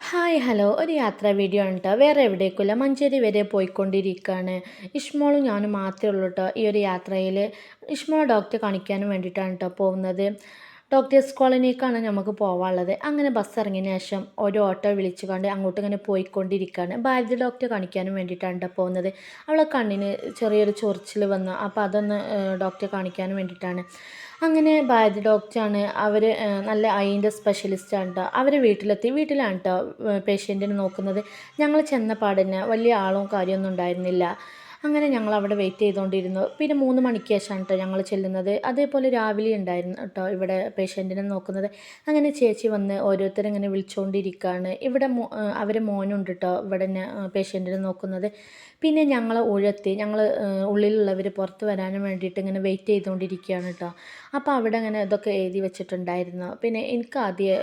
Hi hello ഒരു യാത്രാ video ആണ് കേട്ടോ. വേറെ എവിടേക്കുമില്ല, മഞ്ചേരി വരെ പോയിക്കൊണ്ടിരിക്കുകയാണ്. ഇഷ്മോളും ഞാനും മാത്രമേ ഉള്ളൂ കേട്ടോ ഈ ഒരു യാത്രയിൽ. ഇഷ്മോൾ ഡോക്ടറെ കാണിക്കാനും വേണ്ടിയിട്ടാണ് കേട്ടോ പോകുന്നത്. ഡോക്ടേഴ്സ് കോളനിക്കാണ് നമുക്ക് പോകാനുള്ളത്. അങ്ങനെ ബസ് ഇറങ്ങിയതിന് ശേഷം ഒരു ഓട്ടോ വിളിച്ചു കൊണ്ട് അങ്ങോട്ട് ഇങ്ങനെ പോയിക്കൊണ്ടിരിക്കുകയാണ്. ഭാരതി ഡോക്ടറെ കാണിക്കാനും വേണ്ടിയിട്ടാണ് കേട്ടോ പോകുന്നത്. അവളെ കണ്ണിന് ചെറിയൊരു ചൊറിച്ചിൽ വന്നു, അപ്പോൾ അതൊന്ന് ഡോക്ടറെ കാണിക്കാനും വേണ്ടിയിട്ടാണ്. അങ്ങനെ ഭാരതി ഡോക്ടറാണ്. അവർ നല്ല ഐൻ്റെ സ്പെഷ്യലിസ്റ്റാണ് കേട്ടോ. അവർ വീട്ടിലാണ് കേട്ടോ പേഷ്യൻറ്റിനെ നോക്കുന്നത്. ഞങ്ങൾ ചെന്ന പാടന്നെ വലിയ ആളും കാര്യമൊന്നും ഉണ്ടായിരുന്നില്ല. അങ്ങനെ ഞങ്ങൾ അവിടെ വെയിറ്റ് ചെയ്തുകൊണ്ടിരുന്നു. പിന്നെ 3 മണിക്ക് ശേഷമാണ് കേട്ടോ ഞങ്ങൾ ചെല്ലുന്നത്. അതേപോലെ രാവിലെ ഉണ്ടായിരുന്നു കേട്ടോ ഇവിടെ പേഷ്യൻറ്റിനെ നോക്കുന്നത്. അങ്ങനെ ചേച്ചി വന്ന് ഓരോരുത്തരിങ്ങനെ വിളിച്ചുകൊണ്ടിരിക്കുകയാണ്. ഇവിടെ അവരെ മോനുണ്ട് കേട്ടോ ഇവിടെ തന്നെ പേഷ്യൻറ്റിനെ നോക്കുന്നത്. പിന്നെ ഞങ്ങൾ ഉള്ളിലുള്ളവർ പുറത്ത് വരാനും വേണ്ടിയിട്ട് ഇങ്ങനെ വെയിറ്റ് ചെയ്തുകൊണ്ടിരിക്കുകയാണ് കേട്ടോ. അപ്പോൾ അവിടെ അങ്ങനെ ഇതൊക്കെ എഴുതി വെച്ചിട്ടുണ്ടായിരുന്നു. പിന്നെ എനിക്ക് ആദ്യം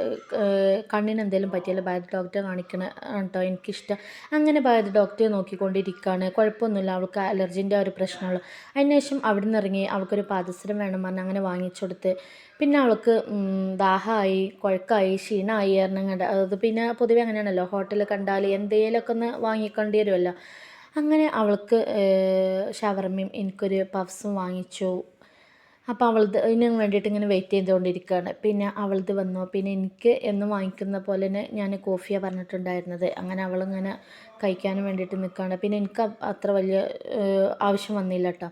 കണ്ണിന് എന്തെങ്കിലും പറ്റിയാൽ ഭാരത് ഡോക്ടറെ കാണിക്കണം കേട്ടോ എനിക്കിഷ്ടം. അങ്ങനെ ഭാരത് ഡോക്ടറെ നോക്കിക്കൊണ്ടിരിക്കുകയാണ്. കുഴപ്പമൊന്നുമില്ല, അവൾക്ക് അലർജിൻ്റെ ഒരു പ്രശ്നമുള്ളൂ. അതിനുശേഷം അവിടെ നിന്ന് ഇറങ്ങി അവൾക്കൊരു പാദസരം വേണം പറഞ്ഞ് അങ്ങനെ വാങ്ങിച്ചെടുത്ത്. പിന്നെ അവൾക്ക് ദാഹമായി, കുഴക്കമായി, ക്ഷീണമായി പറഞ്ഞങ്ങണ്ട്. അത് പിന്നെ പൊതുവെ അങ്ങനെയാണല്ലോ, ഹോട്ടലിൽ കണ്ടാൽ എന്തെങ്കിലുമൊക്കെ ഒന്ന് വാങ്ങിക്കേണ്ടി വരുമല്ലോ. അങ്ങനെ അവൾക്ക് ഷവർമ്മയും എനിക്കൊരു പഫ്സും വാങ്ങിച്ചു. അപ്പോൾ ഇതിന് വേണ്ടിയിട്ട് ഇങ്ങനെ വെയിറ്റ് ചെയ്തുകൊണ്ടിരിക്കുകയാണ്. പിന്നെ അവളത് വന്നു. പിന്നെ എനിക്ക് എന്നും വാങ്ങിക്കുന്ന പോലെ തന്നെ ഞാൻ കോഫിയാണ് പറഞ്ഞിട്ടുണ്ടായിരുന്നത്. അങ്ങനെ അവളിങ്ങനെ കഴിക്കാനും വേണ്ടിയിട്ട് നിൽക്കുകയാണ്. പിന്നെ എനിക്ക് അത്ര വലിയ ആവശ്യം വന്നില്ല കേട്ടോ.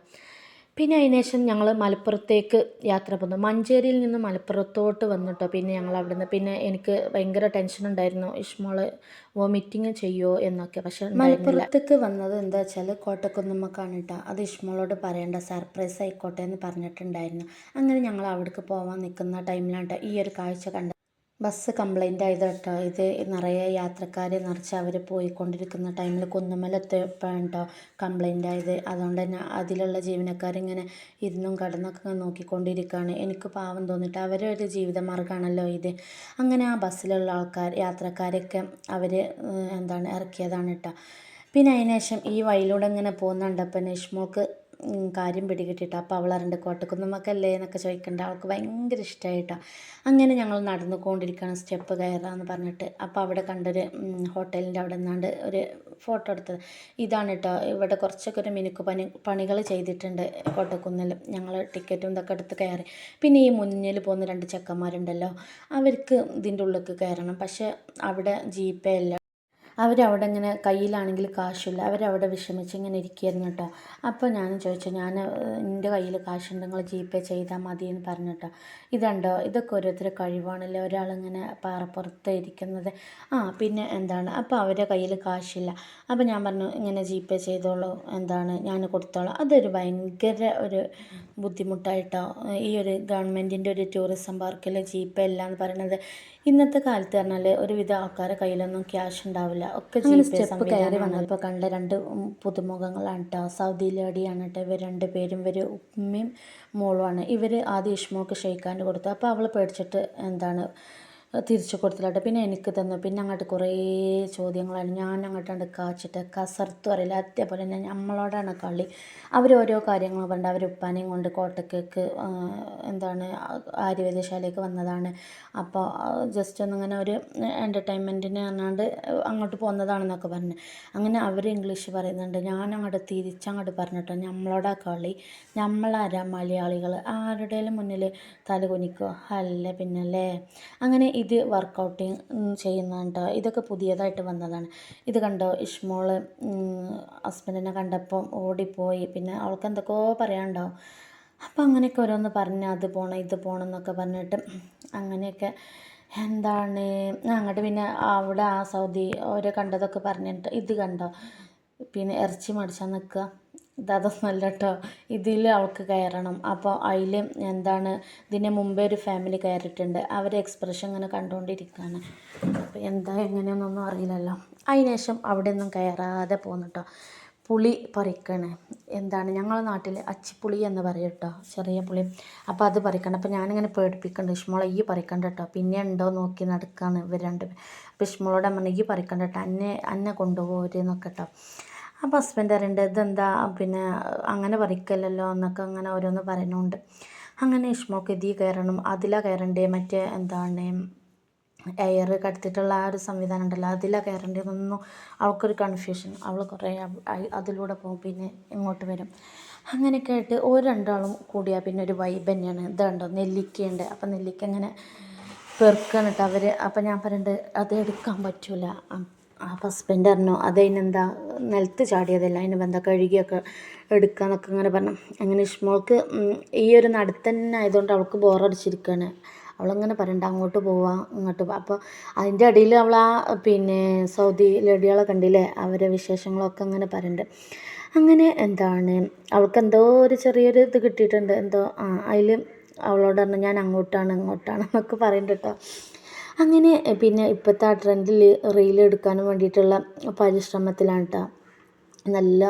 പിന്നെ അതിന് ശേഷം ഞങ്ങൾ മലപ്പുറത്തേക്ക് യാത്ര പോകുന്നു. മഞ്ചേരിയിൽ നിന്ന് മലപ്പുറത്തോട്ട് വന്നു കേട്ടോ. പിന്നെ ഞങ്ങൾ അവിടുന്ന് പിന്നെ എനിക്ക് ഭയങ്കര ടെൻഷൻ ഉണ്ടായിരുന്നു, ഇഷ്മോള് വോമിറ്റിങ് ചെയ്യുമോ എന്നൊക്കെ. പക്ഷേ മലപ്പുറത്തേക്ക് വന്നത് എന്താ വെച്ചാൽ കോട്ടക്കുന്നുമ്മക്കാണ് കേട്ടോ. അത് ഇഷ്മോളോട് പറയേണ്ട, സർപ്രൈസ് ആയിക്കോട്ടെ എന്ന് പറഞ്ഞിട്ടുണ്ടായിരുന്നു. അങ്ങനെ ഞങ്ങൾ അവിടേക്ക് പോകാൻ നിൽക്കുന്ന ടൈമിലാണ് കേട്ടോ ഈ ഒരു കാഴ്ച കണ്ടത്. ബസ് കംപ്ലൈൻ്റ് ആയത് കേട്ടോ. ഇത് നിറയെ യാത്രക്കാരെ നിറച്ച് അവർ പോയിക്കൊണ്ടിരിക്കുന്ന ടൈമിൽ കുന്നുമ്മലെത്തിയപ്പോഴാണ് കേട്ടോ കംപ്ലൈൻ്റ് ആയത്. അതുകൊണ്ട് തന്നെ അതിലുള്ള ജീവനക്കാരിങ്ങനെ ഇരുന്നും കടന്നൊക്കെ നോക്കിക്കൊണ്ടിരിക്കുകയാണ്. എനിക്ക് പാവം തോന്നിയിട്ട്, അവരൊരു ജീവിതമാർഗ്ഗമാണല്ലോ ഇത്. അങ്ങനെ ആ ബസ്സിലുള്ള യാത്രക്കാരൊക്കെ അവർ ഇറക്കിയതാണ് കേട്ടോ. പിന്നെ അതിന് ശേഷം ഈ വഴിയിലൂടെ ഇങ്ങനെ പോകുന്നുണ്ടപ്പോൾ ഇഷ്മോൾക്ക് കാര്യം പിടികിട്ടിട്ടോ. അപ്പോൾ അവൾ അറിഞ്ഞിട്ട് കോട്ടക്കുന്നുമ്മക്കല്ലേ എന്നൊക്കെ ചോദിക്കണ്ട. അവൾക്ക് ഭയങ്കര ഇഷ്ടമായിട്ടോ. അങ്ങനെ ഞങ്ങൾ നടന്നുകൊണ്ടിരിക്കുകയാണ്, സ്റ്റെപ്പ് കയറാമെന്ന് പറഞ്ഞിട്ട്. അപ്പോൾ അവിടെ കണ്ടൊരു ഹോട്ടലിൻ്റെ അവിടെ നിന്നാണ്ട് ഒരു ഫോട്ടോ എടുത്തത് ഇതാണ് കേട്ടോ. ഇവിടെ കുറച്ചൊക്കെ ഒരു മിനുക്ക് പണികൾ ചെയ്തിട്ടുണ്ട് കോട്ടക്കുന്നിൽ. ഞങ്ങൾ ടിക്കറ്റും ഇതൊക്കെ എടുത്ത് കയറി. പിന്നെ ഈ മുന്നിൽ പോകുന്ന 2 ചെക്കന്മാരുണ്ടല്ലോ, അവർക്ക് ഇതിൻ്റെ ഉള്ളിലേക്ക് കയറണം. പക്ഷേ അവിടെ ജീപ്പേ അല്ല. അവരവിടെ ഇങ്ങനെ കയ്യിലാണെങ്കിൽ കാശില്ല. അവരവിടെ വിഷമിച്ച് ഇങ്ങനെ ഇരിക്കുകയായിരുന്നു കേട്ടോ. അപ്പോൾ ഞാൻ ചോദിച്ചു, എൻ്റെ കയ്യിൽ കാശുണ്ട്, നിങ്ങൾ ജിപേ ചെയ്താൽ മതി എന്ന് പറഞ്ഞിട്ടോ. ഇതുണ്ടോ, ഇതൊക്കെ ഓരോരുത്തരുടെ കഴിവാണല്ലോ, ഒരാളിങ്ങനെ പാറപ്പുറത്ത് ഇരിക്കുന്നത്. പിന്നെ അപ്പോൾ അവരുടെ കയ്യിൽ കാശില്ല. അപ്പോൾ ഞാൻ പറഞ്ഞു, ഇങ്ങനെ ജിപേ ചെയ്തോളൂ, ഞാൻ കൊടുത്തോളാം. അതൊരു ഭയങ്കര ഒരു ബുദ്ധിമുട്ടായിട്ടോ. ഈ ഒരു ഗവൺമെൻറ്റിൻ്റെ ഒരു ടൂറിസം പാർക്കിൽ ജിപേ ഇല്ല എന്ന് പറയുന്നത്. ഇന്നത്തെ കാലത്ത് പറഞ്ഞാൽ ഒരുവിധ ആൾക്കാരുടെ കയ്യിലൊന്നും ക്യാഷ് ഉണ്ടാവില്ല. ഒക്കെ സ്റ്റെപ്പ് കയറി വന്നപ്പോൾ കണ്ട 2 പുതുമുഖങ്ങളാണ് കേട്ടോ. സൗദി ലേഡിയാണ് കേട്ടോ ഇവർ 2 പേരും. ഇവർ ഉമ്മയും മോളുമാണ്. ഇവർ ആദ്യം ഇഷ്മോക്ക് ഷെയ്ക്കാൻ്റെ കൊടുത്തു. അപ്പോൾ അവൾ പേടിച്ചിട്ട് തിരിച്ചു കൊടുത്തില്ല. പിന്നെ എനിക്ക് തന്നു. പിന്നെ അങ്ങോട്ട് കുറേ ചോദ്യങ്ങളാണ്. ഞാൻ അങ്ങോട്ടാണ്ട് കാച്ചിട്ട് കസർത്ത് പറയില്ല, അതേപോലെ തന്നെ നമ്മളോടാണ് കളി. അവർ ഓരോ കാര്യങ്ങൾ പറഞ്ഞിട്ട് അവർ ഉപ്പാനെയും കൊണ്ട് കോട്ടക്കേക്ക് ആര്യവൈദ്യശാലയ്ക്ക് വന്നതാണ്. അപ്പോൾ ജസ്റ്റ് ഒന്നിങ്ങനെ ഒരു എൻ്റർടൈൻമെൻറ്റിന് പറഞ്ഞാണ്ട് അങ്ങോട്ട് പോകുന്നതാണെന്നൊക്കെ പറഞ്ഞു. അങ്ങനെ അവർ ഇംഗ്ലീഷ് പറയുന്നുണ്ട്. ഞാൻ അങ്ങോട്ട് തിരിച്ചങ്ങോട്ട് പറഞ്ഞിട്ടോ, നമ്മളോടാ കളി, നമ്മളാരാ മലയാളികൾ, ആരുടെയും മുന്നിൽ തല കുനിക്കോ അല്ല പിന്നല്ലേ. അങ്ങനെ ഇത് വർക്കൗട്ടിങ് ചെയ്യുന്നതാണ് കേട്ടോ. ഇതൊക്കെ പുതിയതായിട്ട് വന്നതാണ്. ഇത് കണ്ടോ, ഇഷ്മോള് ഹസ്ബൻഡിനെ കണ്ടപ്പോൾ ഓടിപ്പോയി. പിന്നെ അവൾക്ക് എന്തൊക്കെയോ പറയാനുണ്ടാവും. അപ്പോൾ അങ്ങനെയൊക്കെ ഓരോന്ന് പറഞ്ഞ് അത് പോകണം ഇത് പോകണം എന്നൊക്കെ പറഞ്ഞിട്ട് അങ്ങനെയൊക്കെ അങ്ങോട്ട് പിന്നെ അവിടെ ആ സൗദി ഓരോ കണ്ടതൊക്കെ പറഞ്ഞിട്ട് ഇത് കണ്ടോ, പിന്നെ ഇറച്ചി മേടിച്ചാൽ നിൽക്കുക. അതൊന്നുമല്ല കേട്ടോ, ഇതിൽ അവൾക്ക് കയറണം. അപ്പോൾ അതിൽ ഇതിന് മുമ്പേ ഒരു ഫാമിലി കയറിയിട്ടുണ്ട്. അവർ എക്സ്പ്രഷൻ ഇങ്ങനെ കണ്ടുകൊണ്ടിരിക്കുകയാണ്. അപ്പോൾ എങ്ങനെയാണെന്നൊന്നും അറിയില്ലല്ലോ. അതിനുശേഷം അവിടെ ഒന്നും കയറാതെ പോകുന്നു കേട്ടോ. പുളി പറിക്കണേ. ഞങ്ങളുടെ നാട്ടിൽ അച്ചിപ്പുളി എന്ന് പറയും കേട്ടോ, ചെറിയ പുളി. അപ്പോൾ അത് പറിക്കണം. അപ്പോൾ ഞാനിങ്ങനെ പേടിപ്പിക്കണ്ട, ഇഷ്മോളെ ഈ പറിക്കണ്ട കേട്ടോ, പിന്നെ ഉണ്ടോ നോക്കി നടക്കുകയാണ് ഇവർ 2 പേരും. അപ്പോൾ ഇഷ്മോളോട് പറഞ്ഞു, ഈ പറിക്കണ്ട കേട്ടോ, അന്നെ കൊണ്ടുപോരെന്നൊക്കെ കേട്ടോ. അപ്പോൾ ഹസ്ബൻഡ് പറയുന്നുണ്ട്, ഇതെന്താ പിന്നെ അങ്ങനെ പറിക്കല്ലല്ലോ എന്നൊക്കെ അങ്ങനെ ഓരോന്ന് പറയുന്നുണ്ട്. അങ്ങനെ ഇഷ്മോൾക്ക് ഇതിൽ കയറണം, അതിലാ കയറണ്ടേ, മറ്റേ എയർ കടത്തിയിട്ടുള്ള ആ ഒരു സംവിധാനം ഉണ്ടല്ലോ, അതിലാണ് കയറേണ്ടതെന്നൊന്നും അവൾക്കൊരു കൺഫ്യൂഷൻ. അവൾ കുറേ അതിലൂടെ പോകും, പിന്നെ ഇങ്ങോട്ട് വരും. അങ്ങനെയൊക്കെ ആയിട്ട് ഓര് രണ്ടാളും കൂടിയാൽ പിന്നെ ഒരു വൈബ് തന്നെയാണ്. ഇതുണ്ടോ നെല്ലിക്കയുണ്ട്, അപ്പം നെല്ലിക്ക ഇങ്ങനെ പെറുക്കാണ് കേട്ടോ അവർ. അപ്പം ഞാൻ പറയുന്നുണ്ട് അത് എടുക്കാൻ പറ്റില്ല. അപ്പം ഹസ്ബൻഡ് പറഞ്ഞു അതതിനെന്താ നിലത്ത് ചാടിയതല്ല, അതിന് എന്താ കഴുകിയൊക്കെ എടുക്കാമെന്നൊക്കെ ഇങ്ങനെ പറഞ്ഞു. അങ്ങനെ ഇഷ്മോൾക്ക് ഈ ഒരു നടത്തന്നെ ആയതുകൊണ്ട് അവൾക്ക് ബോറടിച്ചിരിക്കുകയാണ്. അവളങ്ങനെ പറയണ്ട അങ്ങോട്ട് പോവാം ഇങ്ങോട്ട് പോവാം. അപ്പോൾ അതിൻ്റെ ഇടയിൽ അവൾ പിന്നെ സൗദി ലേഡികളെ കണ്ടില്ലേ, അവരെ വിശേഷങ്ങളൊക്കെ അങ്ങനെ പറയുന്നുണ്ട്. അങ്ങനെ അവൾക്ക് എന്തോ ഒരു ചെറിയൊരു ഇത് കിട്ടിയിട്ടുണ്ട്, എന്തോ അതിൽ അവളോട് പറഞ്ഞു ഞാൻ അങ്ങോട്ടാണ് ഇങ്ങോട്ടാണ് എന്നൊക്കെ പറയുന്നുണ്ട് കേട്ടോ. അങ്ങനെ പിന്നെ ഇപ്പോഴത്തെ ആ ട്രെൻഡിൽ റീൽ എടുക്കാനും വേണ്ടിയിട്ടുള്ള പരിശ്രമത്തിലാണ് കേട്ടോ. നല്ല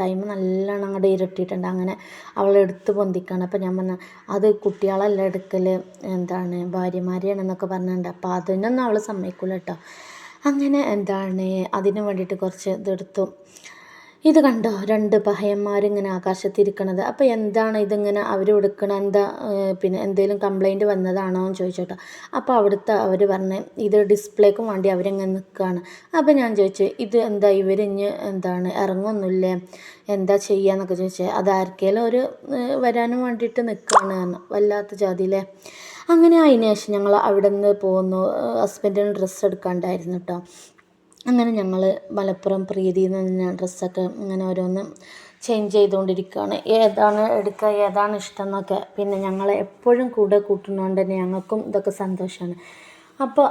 ടൈം നല്ലോണം അങ്ങോട്ട് ഇരട്ടിയിട്ടുണ്ട്. അങ്ങനെ അവളെടുത്ത് പൊന്തിക്കാണ്. അപ്പോൾ ഞാൻ പറഞ്ഞു അത് കുട്ടികളല്ല എടുക്കൽ, ഭാര്യമാരെയാണെന്നൊക്കെ പറഞ്ഞിട്ടുണ്ട്. അപ്പോൾ അതിനൊന്നും അവൾ സമ്മതിക്കില്ല കേട്ടോ. അങ്ങനെ അതിന് വേണ്ടിയിട്ട് കുറച്ച് ഇതെടുത്തു. ഇത് കണ്ടോ, രണ്ട് പഹയന്മാരിങ്ങനെ ആകാശത്തിരിക്കണത്. അപ്പോൾ എന്താണ് ഇതിങ്ങനെ അവർ എടുക്കണ, പിന്നെ എന്തെങ്കിലും കംപ്ലൈൻറ്റ് വന്നതാണോ എന്ന് ചോദിച്ചോട്ടോ. അപ്പോൾ അവിടുത്തെ അവർ പറഞ്ഞ് ഇത് ഡിസ്പ്ലേക്കും വേണ്ടി അവരിങ്ങനെ നിൽക്കുകയാണ്. അപ്പോൾ ഞാൻ ചോദിച്ചു ഇത് എന്താ ഇവരിഞ്ഞ് ഇറങ്ങുന്നില്ലേ, എന്താ ചെയ്യാന്നൊക്കെ ചോദിച്ചത്. അതാർക്കേലും ഒരു വരാനും വേണ്ടിയിട്ട് നിൽക്കുകയാണ്, വല്ലാത്ത ജാതിയിലെ. അങ്ങനെ അതിന് ശേഷം ഞങ്ങൾ അവിടെ നിന്ന് പോന്നു. ഹസ്ബൻഡിന് ഡ്രസ്സ് എടുക്കാണ്ടായിരുന്നു കേട്ടോ. അങ്ങനെ ഞങ്ങൾ മലപ്പുറം പ്രീതിയിൽ നിന്ന് ഡ്രസ്സൊക്കെ ഇങ്ങനെ ഓരോന്ന് ചേഞ്ച് ചെയ്തുകൊണ്ടിരിക്കുകയാണ്. ഏതാണ് എടുക്കുക, ഏതാണ് ഇഷ്ടം എന്നൊക്കെ. പിന്നെ ഞങ്ങളെ എപ്പോഴും കൂടെ കൂട്ടുന്നതുകൊണ്ട് തന്നെ ഞങ്ങൾക്കും ഇതൊക്കെ സന്തോഷമാണ്. അപ്പോൾ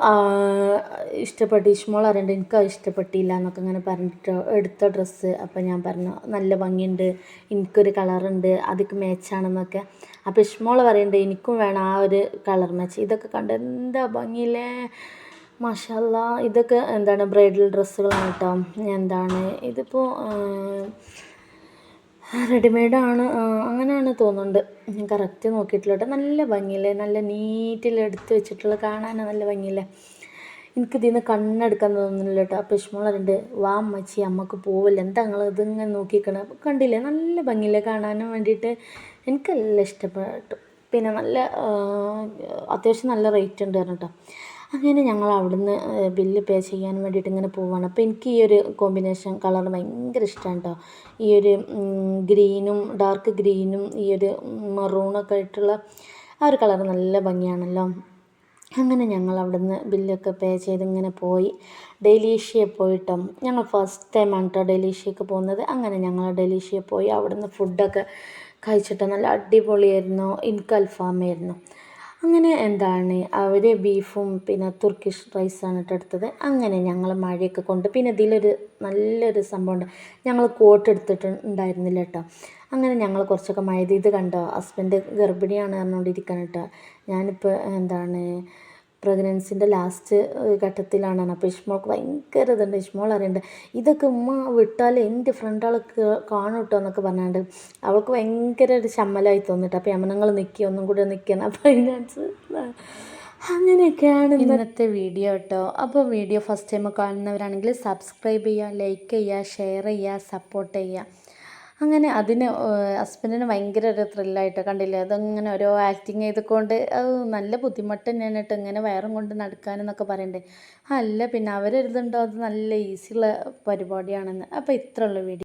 ഇഷ്ടപ്പെട്ട് ഇഷ്മോൾ അറിയണ്ട എനിക്കത് ഇഷ്ടപ്പെട്ടില്ല എന്നൊക്കെ ഇങ്ങനെ പറഞ്ഞിട്ട് എടുത്ത ഡ്രസ്സ്. അപ്പോൾ ഞാൻ പറഞ്ഞു നല്ല ഭംഗിയുണ്ട്, എനിക്കൊരു കളറുണ്ട് അതിക്ക് മാച്ചാണെന്നൊക്കെ. അപ്പോൾ ഇഷ്മോൾ പറയുന്നുണ്ട് എനിക്കും വേണം ആ ഒരു കളർ മാച്ച്. ഇതൊക്കെ കണ്ട് എന്താ ഭംഗിയില്ലേ, മാഷാ അല്ലാ. ഇതൊക്കെ ബ്രൈഡൽ ഡ്രസ്സുകളാണ് കേട്ടോ. ഇതിപ്പോൾ റെഡിമെയ്ഡാണ്, അങ്ങനെയാണ് തോന്നുന്നുണ്ട്, ഞാൻ കറക്റ്റ് നോക്കിയിട്ടില്ല കേട്ടോ. നല്ല ഭംഗിയില്ലേ, നല്ല നീറ്റിൽ എടുത്ത് വെച്ചിട്ടുള്ള കാണാൻ നല്ല ഭംഗിയില്ലേ. എനിക്കിതിൽ നിന്ന് കണ്ണെടുക്കാൻ തോന്നുന്നില്ല കേട്ടോ. അപ്പോൾ ഇഷ്മോളുണ്ട് വാ അമ്മച്ചി അമ്മക്ക് പോവില്ല, എന്താ നിങ്ങൾ ഇതിങ്ങനെ നോക്കിക്കണം. അപ്പോൾ കണ്ടില്ലേ നല്ല ഭംഗിയില്ലേ കാണാനും വേണ്ടിയിട്ട്. എനിക്കെല്ലാം ഇഷ്ടപ്പെട്ടു. പിന്നെ നല്ല അത്യാവശ്യം നല്ല റേറ്റ് ഉണ്ട് കേട്ടോ. അങ്ങനെ ഞങ്ങൾ അവിടുന്ന് ബില്ല് പേ ചെയ്യാൻ വേണ്ടിയിട്ട് ഇങ്ങനെ പോവുകയാണ്. അപ്പോൾ എനിക്ക് ഈ ഒരു കോമ്പിനേഷൻ കളർ ഭയങ്കര ഇഷ്ടമാണ് കേട്ടോ. ഈ ഒരു ഗ്രീനും ഡാർക്ക് ഗ്രീനും ഈ ഒരു മറൂണൊക്കെ ആയിട്ടുള്ള ആ ഒരു കളർ നല്ല ഭംഗിയാണല്ലോ. അങ്ങനെ ഞങ്ങൾ അവിടുന്ന് ബില്ലൊക്കെ പേ ചെയ്ത് ഇങ്ങനെ പോയി. ഡെലീഷ്യ പോയിട്ടോ, ഞങ്ങൾ ഫസ്റ്റ് ടൈമാണ് കേട്ടോ ഡെലീഷ്യക്ക് പോകുന്നത്. അങ്ങനെ ഞങ്ങൾ ഡെലീഷ്യ പോയി. അവിടുന്ന് ഫുഡൊക്കെ കഴിച്ചിട്ട് നല്ല അടിപൊളിയായിരുന്നു. എനിക്ക് അൽഫാമായിരുന്നു. അങ്ങനെ അവർ ബീഫും പിന്നെ തുർക്കിഷ് റൈസാണ് കേട്ടോ എടുത്തത്. അങ്ങനെ ഞങ്ങൾ മഴയൊക്കെ കൊണ്ട് പിന്നെ ഇതിലൊരു നല്ലൊരു സംഭവമുണ്ട്, ഞങ്ങൾ കോട്ട് എടുത്തിട്ടുണ്ടായിരുന്നില്ല കേട്ടോ. അങ്ങനെ ഞങ്ങൾ കുറച്ചൊക്കെ മഴ ഇത് കണ്ടോ, ഹസ്ബൻഡ് ഗർഭിണിയാണ് പറഞ്ഞുകൊണ്ടിരിക്കുകയാണ് കേട്ടോ. ഞാനിപ്പോൾ പ്രഗ്നൻസിൻ്റെ ലാസ്റ്റ് ഘട്ടത്തിലാണ്. അപ്പോൾ ഇഷ്മോൾക്ക് ഭയങ്കര ഇതുണ്ട്. ഇഷ്മോൾ അറിയണ്ട് ഇതൊക്കെ ഉമ്മ വിട്ടാൽ എൻ്റെ ഫ്രണ്ടാൾക്ക് കാണും കേട്ടോ എന്നൊക്കെ പറഞ്ഞാണ്ട് അവൾക്ക് ഭയങ്കര ഒരു ചമ്മലായി തോന്നിട്ട്. അപ്പോൾ നിങ്ങൾ നിൽക്കുക, ഒന്നും കൂടെ നിൽക്കണം. അപ്പോൾ അതിനനുസരിച്ച് അങ്ങനെയൊക്കെയാണ് ഇന്നത്തെ വീഡിയോ കേട്ടോ. അപ്പോൾ വീഡിയോ ഫസ്റ്റ് ടൈം കാണുന്നവരാണെങ്കിൽ സബ്സ്ക്രൈബ് ചെയ്യുക, ലൈക്ക് ചെയ്യുക, ഷെയർ ചെയ്യുക, സപ്പോർട്ട് ചെയ്യുക. അങ്ങനെ അതിന് ഹസ്ബൻഡിന് ഭയങ്കര ഒരു ത്രില്ലായിട്ട് കണ്ടില്ലേ, അതങ്ങനെ ഓരോ ആക്ടിങ് ചെയ്തുകൊണ്ട് നല്ല ബുദ്ധിമുട്ട് തന്നെയാണ് കേട്ടോ ഇങ്ങനെ വയറും കൊണ്ട് നടക്കാനെന്നൊക്കെ പറയണ്ടേ. അല്ല പിന്നെ അവരെഴുതുണ്ടോ അത് നല്ല ഈസിയുള്ള പരിപാടിയാണെന്ന്. അപ്പോൾ ഇത്രയുള്ള വീഡിയോ.